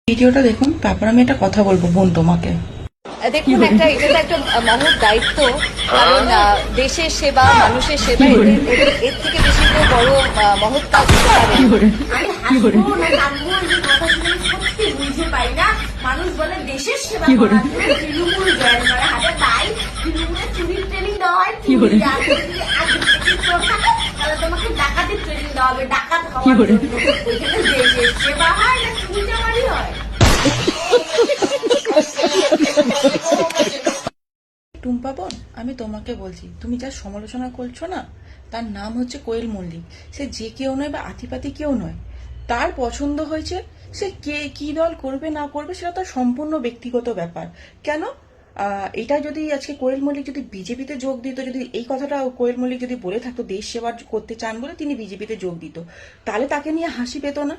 ভিডিওটা দেখুন, তারপর আমি একটা কথা বলবো বোন তোমাকে। দেখুন, এটা একটা মহৎ দায়িত্ব। কারণ দেশের সেবা, মানুষের সেবা, এর থেকে বেশি তো বড় মহৎ কাজ হতে পারে না। মানুষ বলে দেশের সেবা করার জন্য তৃণমূল জয়েন করে, হাতে তাই তৃণমূলের চুরির ট্রেনিং দেওয়া হয়। তাহলে তোমাকে ডাকাতির ট্রেনিং দেওয়া হবে, ডাকাত হওয়ার জন্য। ওইখানে দেশের সেবা হয় না চুরি চামারি হয়? টুম্পা বোন, আমি তোমাকে বলছি, তুমি যা সমালোচনা করছো না, তার নাম হচ্ছে কোয়েল মল্লিক। সে যে কেউ নয় বা আতিপাতি কেউ নয়, তার পছন্দ হয়েছে। সে কে কি দল করবে না করবে সেটা তার সম্পূর্ণ ব্যক্তিগত ব্যাপার। কেন এটা যদি আজকে কোয়েল মল্লিক যদি বিজেপিতে যোগ দিত, যদি এই কথাটা কোয়েল মল্লিক যদি বলে থাকতো দেশ সেবা করতে চান বলে তিনি বিজেপিতে যোগ দিত, তাহলে তাকে নিয়ে হাসি পেত না?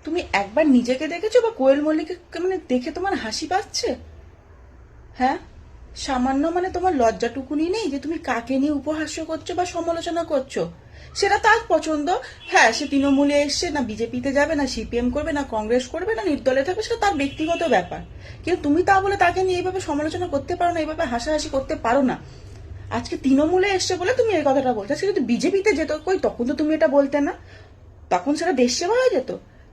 তুমি একবার নিজেকে দেখেছো বা কোয়েল মল্লিককে মানে দেখে তোমার হাসি পাচ্ছে? হ্যাঁ, সামান্য মানে তোমার লজ্জাটুকুনি নেই যে তুমি কাকে নিয়ে উপহাস্য করছো বা সমালোচনা করছো? সেটা তার পছন্দ। হ্যাঁ, সে তৃণমূলে এসছে, না বিজেপিতে যাবে, না সিপিএম করবে, না কংগ্রেস করবে, না নির্দলে থাকবে, সেটা তার ব্যক্তিগত ব্যাপার। কিন্তু তুমি তা বলে তাকে নিয়ে এইভাবে সমালোচনা করতে পারো না, এইভাবে হাসাহাসি করতে পারো না। আজকে তৃণমূলে এসছে বলে তুমি এই কথাটা বলছো। আজকে যদি বিজেপিতে যেত কই, তখন তো তুমি এটা বলতে না, তখন সেটা দেশ সেবা হয়ে যেত।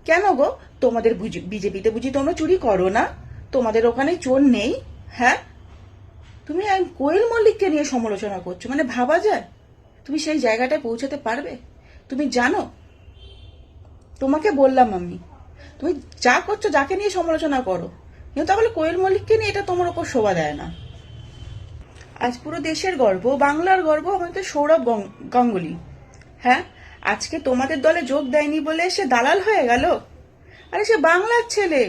কেন গো, তোমাদের বিজেপিতে বুঝি তোমরা চুরি করো না? তোমাদের ওখানে চোর নেই? হ্যাঁ, তুমি কোয়েল মল্লিককে নিয়ে সমালোচনা করছো, মানে ভাবা যায়? তুমি সেই জায়গাটায় পৌঁছাতে পারবে? তুমি জানো, তোমাকে বললাম আমি, তুমি যা করছো, যাকে নিয়ে সমালোচনা করো, কিন্তু তাহলে কোয়েল মল্লিককে নিয়ে এটা তোমার ওপর শোভা দেয় না। আজ পুরো দেশের গর্ব, বাংলার গর্ব আমাদের সৌরভ গাঙ্গুলি। হ্যাঁ, আজকে তোমাদের দলে যোগ দেয়নি বলে সে দালাল হয়ে গেল? আরে সে বাংলার ছেলে,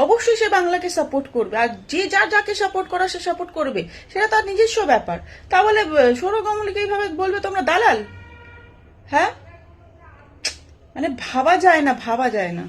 অবশ্যই সে বাংলাকে সাপোর্ট করবে, আর যে যাকে সাপোর্ট করা সে সাপোর্ট করবে, সেটা তার নিজস্ব ব্যাপার। তা বলে সৌরভ গাঙ্গুলিকে এইভাবে বলবে তোমরা দালাল? হ্যাঁ, মানে ভাবা যায় না, ভাবা যায় না।